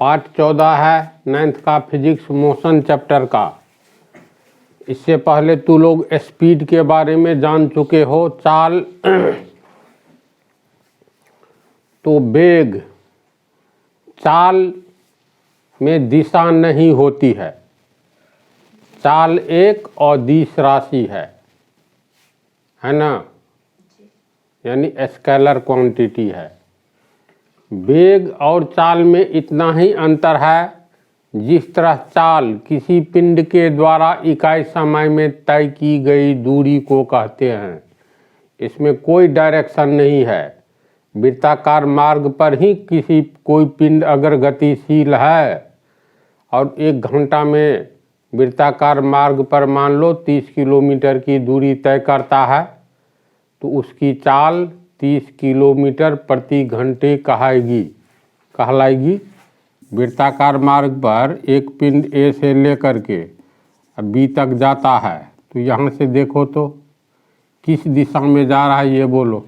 Part 14 है 9th का physics motion chapter का। इससे पहले तू लोग स्पीड के बारे में जान चुके हो, चाल तो वेग, चाल में दिशा नहीं होती है। चाल एक अदिश राशि है ना, यानी स्केलर क्वांटिटी है। वेग और चाल में इतना ही अंतर है, जिस तरह चाल किसी पिंड के द्वारा इकाई समय में तय की गई दूरी को कहते हैं। इसमें कोई डायरेक्शन नहीं है। वृत्ताकार मार्ग पर ही कोई पिंड अगर गतिशील है और 1 घंटा में वृत्ताकार मार्ग पर मान लो 30 किलोमीटर की दूरी तय करता है, तो उसकी चाल 30 किलोमीटर प्रति घंटे कहलाएगी। वृत्ताकार मार्ग पर एक पिंड ए से लेकर के बी तक जाता है, तो यहाँ से देखो तो किस दिशा में जा रहा है, ये बोलो।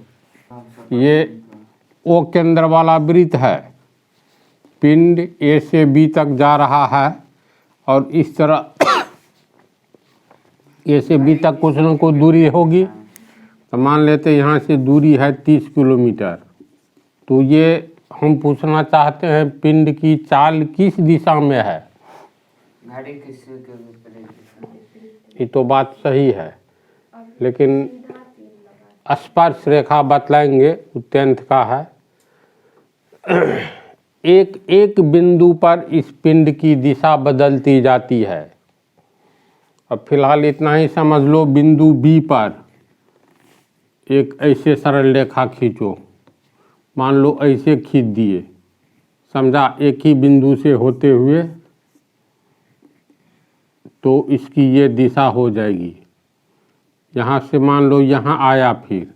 ये ओ केंद्र वाला वृत्त है, पिंड ए से बी तक जा रहा है और इस तरह ए से बी तक कुछ न कुछ दूरी होगी। तो मान लेते यहाँ से दूरी है 30 किलोमीटर। तो ये हम पूछना चाहते हैं पिंड की चाल किस दिशा में है। घड़ी किस के विपरीत दिशा में। ये तो बात सही है, लेकिन स्पर्श रेखा बतलाएंगे, 10th का है। एक बिंदु पर इस पिंड की दिशा बदलती जाती है। अब फिलहाल इतना ही समझ लो, बिंदु बी पर एक ऐसे सरल रेखा खींचो, मान लो ऐसे खींच दिए, समझा, एक ही बिंदु से होते हुए, तो इसकी ये दिशा हो जाएगी। यहाँ से मान लो यहाँ आया, फिर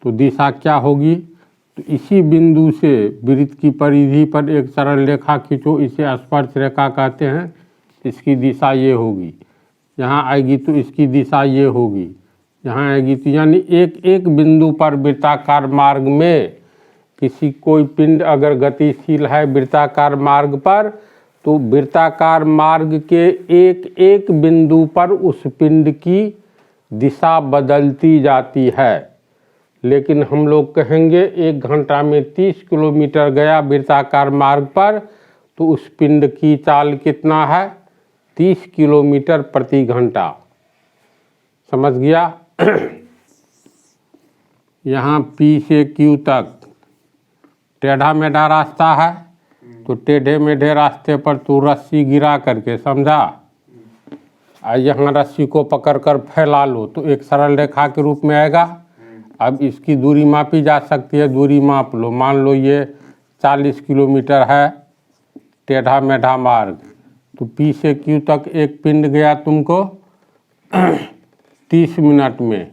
तो दिशा क्या होगी, तो इसी बिंदु से वृत्त की परिधि पर एक सरल रेखा खींचो, इसे स्पर्श रेखा कहते हैं। इसकी दिशा ये होगी, यहाँ आएगी तो इसकी दिशा ये होगी, यहाँ आएगी तो, यानी एक बिंदु पर वृत्ताकार मार्ग में कोई पिंड अगर गतिशील है वृत्ताकार मार्ग पर, तो वृत्ताकार मार्ग के एक बिंदु पर उस पिंड की दिशा बदलती जाती है। लेकिन हम लोग कहेंगे 1 घंटा में 30 किलोमीटर गया वृत्ताकार मार्ग पर, तो उस पिंड की चाल कितना है, 30 किलोमीटर प्रति घंटा। समझ गया। यहाँ P से Q तक टेढ़ा मेढ़ा रास्ता है, तो टेढ़े मेढ़े रास्ते पर तू रस्सी गिरा करके, समझा, यहाँ रस्सी को पकड़कर फैला लो तो एक सरल रेखा के रूप में आएगा। अब इसकी दूरी मापी जा सकती है, दूरी माप लो, मान लो ये 40 किलोमीटर है टेढ़ा मेढ़ा मार्ग, तो P से Q तक एक पिंड गया तुमको 30 मिनट में,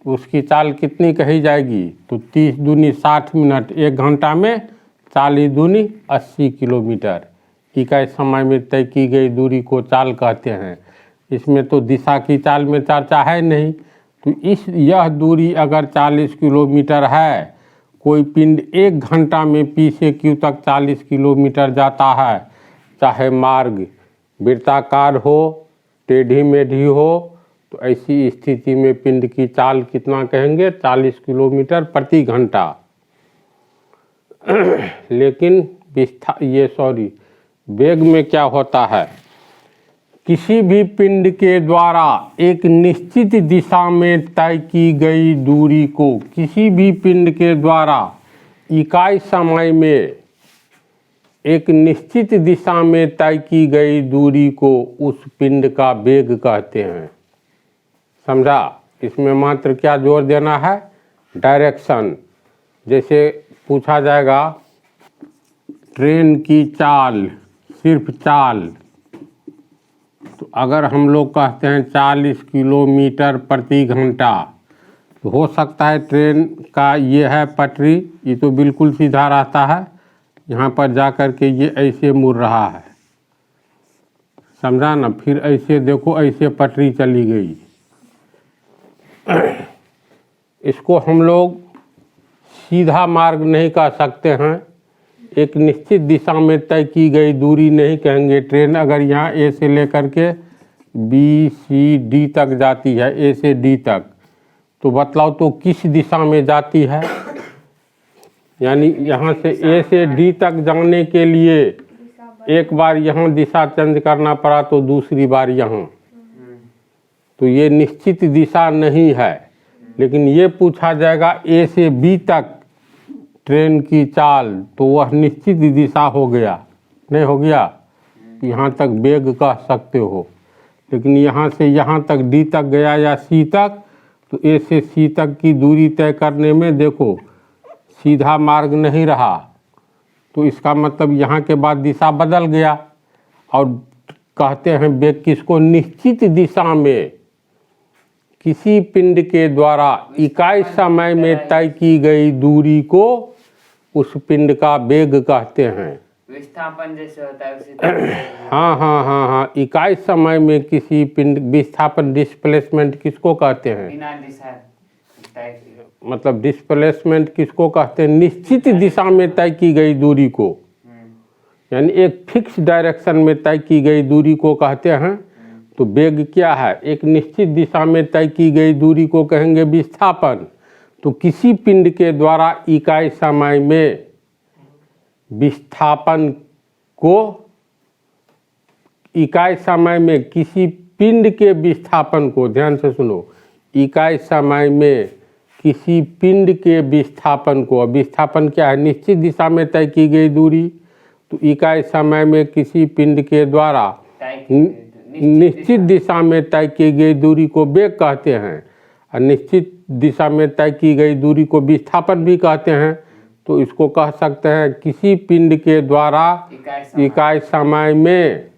उसकी चाल कितनी कही जाएगी, तो 30 दूनी 60 मिनट, 1 घंटा में 40 दूनी 80 किलोमीटर। इकाई समय में तय की गई दूरी को चाल कहते हैं। इसमें तो दिशा की चाल में चर्चा है नहीं। तो यह दूरी अगर 40 किलोमीटर है, कोई पिंड 1 घंटा में P से Q तक 40 किलोमीटर जाता है, चाहे मार्ग वृत्ताकार हो टेढ़ी मेढ़ी हो, तो ऐसी स्थिति में पिंड की चाल कितना कहेंगे, 40 किलोमीटर प्रति घंटा। लेकिन वेग में क्या होता है, किसी भी पिंड के द्वारा एक निश्चित दिशा में तय की गई दूरी को, किसी भी पिंड के द्वारा इकाई समय में एक निश्चित दिशा में तय की गई दूरी को उस पिंड का वेग कहते हैं। समझा। इसमें मात्र क्या जोर देना है, डायरेक्शन। जैसे पूछा जाएगा ट्रेन की चाल, सिर्फ चाल, तो अगर हम लोग कहते हैं 40 किलोमीटर प्रति घंटा, तो हो सकता है ट्रेन का ये है पटरी, ये तो बिल्कुल सीधा रहता है, यहाँ पर जा कर के ये ऐसे मुड़ रहा है, समझा ना, फिर ऐसे देखो ऐसे पटरी चली गई। इसको हम लोग सीधा मार्ग नहीं कह सकते हैं, एक निश्चित दिशा में तय की गई दूरी नहीं कहेंगे। ट्रेन अगर यहाँ ए से लेकर के बी सी डी तक जाती है, ए से डी तक, तो बतलाओ तो किस दिशा में जाती है। यानी यहाँ से ए से डी तक जाने के लिए एक बार यहाँ दिशा चेंज करना पड़ा तो दूसरी बार यहाँ, तो ये निश्चित दिशा नहीं है। लेकिन ये पूछा जाएगा ए से बी तक ट्रेन की चाल, तो वह निश्चित दिशा हो गया, नहीं हो गया। यहाँ तक वेग कह सकते हो। लेकिन यहाँ से यहाँ तक डी तक गया या सी तक, तो ए से सी तक की दूरी तय करने में देखो सीधा मार्ग नहीं रहा, तो इसका मतलब यहाँ के बाद दिशा बदल गया। और कहते हैं वेग किसको, निश्चित दिशा में किसी पिंड के द्वारा इकाई समय में तय की गई दूरी को उस पिंड का वेग कहते हैं। विस्थापन जैसे होता है उसी तरह। हाँ, इकाई समय में किसी पिंड, विस्थापन डिस्प्लेसमेंट किसको कहते हैं, बिना दिशा तय किए। मतलब डिस्प्लेसमेंट किसको कहते हैं, निश्चित दिशा में तय की गई दूरी को, यानी एक फिक्स डायरेक्शन में तय की गई दूरी को कहते हैं। तो वेग क्या है, एक निश्चित दिशा में तय की गई दूरी को कहेंगे विस्थापन। तो किसी पिंड के द्वारा इकाई समय में विस्थापन को, इकाई समय में किसी पिंड के विस्थापन को, ध्यान से सुनो, इकाई समय में किसी पिंड के विस्थापन को, विस्थापन क्या है, निश्चित दिशा में तय की गई दूरी। तो इकाई समय में किसी पिंड के द्वारा निश्चित दिशा में तय की गई दूरी को वेग कहते हैं, और निश्चित दिशा में तय की गई दूरी को विस्थापन भी कहते हैं। तो इसको कह सकते हैं किसी पिंड के द्वारा इकाई समय में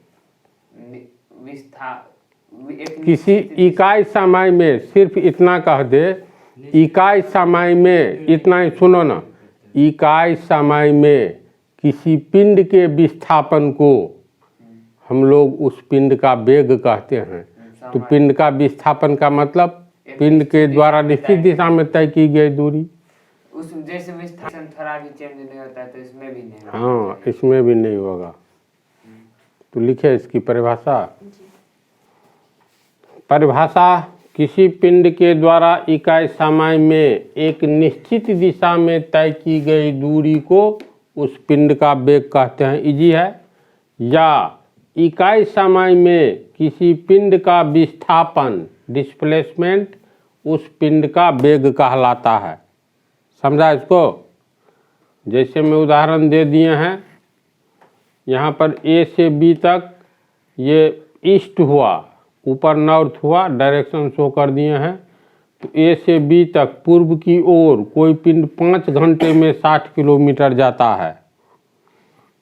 किसी इकाई समय में, सिर्फ इतना कह दे, इकाई समय में, इतना ही सुनो ना, इकाई समय में किसी पिंड के विस्थापन को हम लोग उस पिंड का वेग कहते हैं। तो पिंड का विस्थापन का मतलब पिंड के द्वारा निश्चित दिशा में तय की गई दूरी। उस जैसे विस्थापन थोड़ा भी चेंज नहीं होता है तो इसमें भी नहीं होगा। हाँ, इसमें भी नहीं होगा। तो लिखे इसकी परिभाषा। परिभाषा, किसी पिंड के द्वारा इकाई समय में एक निश्चित दिशा में तय की गई दूरी को उस पिंड का वेग कहते हैं। इजी है। या इकाई समय में किसी पिंड का विस्थापन, डिस्प्लेसमेंट, उस पिंड का वेग कहलाता है। समझा इसको। जैसे मैं उदाहरण दे दिए हैं, यहाँ पर ए से बी तक ये ईस्ट हुआ, ऊपर नॉर्थ हुआ, डायरेक्शन शो कर दिए हैं। तो ए से बी तक पूर्व की ओर कोई पिंड 5 घंटे में 60 किलोमीटर जाता है।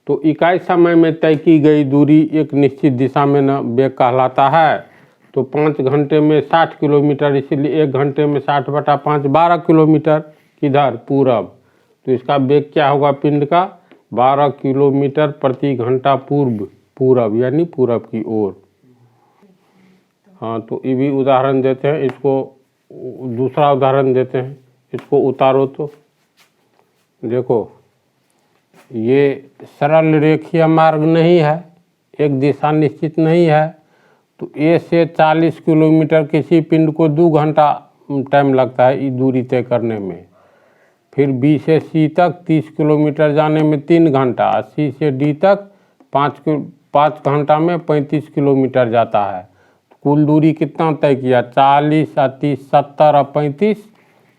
तो इकाई समय में तय की गई दूरी एक निश्चित दिशा में न वेग कहलाता है। तो 5 घंटे में 60 किलोमीटर, इसीलिए 1 घंटे में 60/5 12 किलोमीटर किधर, पूरब। तो इसका वेग क्या होगा पिंड का, 12 किलोमीटर प्रति घंटा पूरब, यानी पूरब की ओर। हाँ, तो ये भी उदाहरण देते हैं। इसको दूसरा उदाहरण देते हैं, इसको उतारो तो देखो, ये सरल रेखीय मार्ग नहीं है, एक दिशा निश्चित नहीं है। तो ए से 40 किलोमीटर किसी पिंड को 2 घंटा टाइम लगता है दूरी तय करने में। फिर बी से सी तक 30 किलोमीटर जाने में 3 घंटा, सी से डी तक 5 घंटा में 35 किलोमीटर जाता है। कुल दूरी कितना तय किया, 40 और 30 70 और 35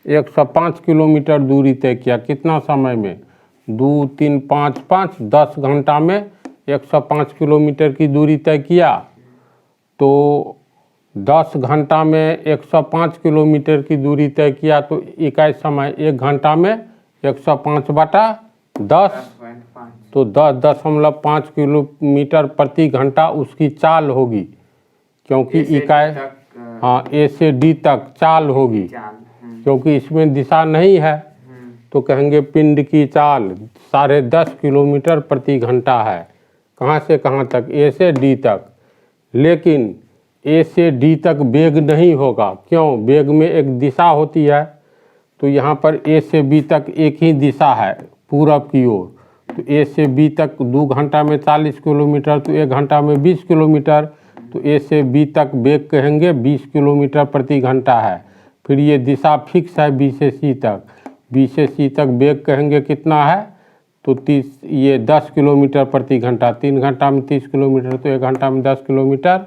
105 किलोमीटर दूरी तय किया। कितना समय में, 2 3 5 5 10 घंटा में 105 किलोमीटर की दूरी तय किया। तो 10 घंटा में 105 किलोमीटर की दूरी तय किया। तो इकाई समय 1 घंटा में 105/10, तो 10.5 किलोमीटर प्रति घंटा उसकी चाल होगी, क्योंकि इकाई, हाँ, ए से डी तक चाल होगी, क्योंकि इसमें दिशा नहीं है। तो कहेंगे पिंड की चाल 10.5 किलोमीटर प्रति घंटा है। कहाँ से कहाँ तक, ए से डी तक। लेकिन ए से डी तक वेग नहीं होगा, क्यों, वेग में एक दिशा होती है। तो यहाँ पर ए से बी तक एक ही दिशा है, पूरब की ओर। तो ए से बी तक 2 घंटा में 40 किलोमीटर, तो 1 घंटा में 20 किलोमीटर। तो ए से बी तक वेग कहेंगे 20 किलोमीटर प्रति घंटा है। फिर ये दिशा फिक्स है बी से सी तक, बी से सी तक वेग कहेंगे कितना है, तो 10 किलोमीटर प्रति घंटा, 3 घंटा में 30 किलोमीटर, तो 1 घंटा में 10 किलोमीटर।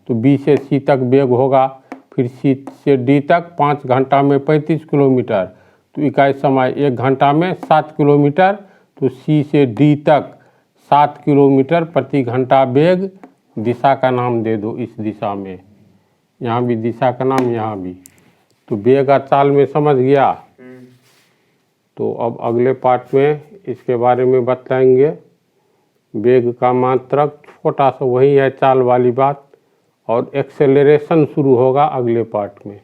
तो बी से सी तक वेग होगा। फिर सी से डी तक 5 घंटा में 35 किलोमीटर, तो इकाई समय 1 घंटा में 7 किलोमीटर। तो सी से डी तक 7 किलोमीटर प्रति घंटा वेग। दिशा का नाम दे दो इस दिशा में, यहाँ भी दिशा का नाम, यहाँ भी। तो वेग और चाल में समझ गया। तो अब अगले पार्ट में इसके बारे में बताएंगे। वेग का मात्रक छोटा सा वही है चाल वाली बात, और एक्सेलरेशन शुरू होगा अगले पार्ट में।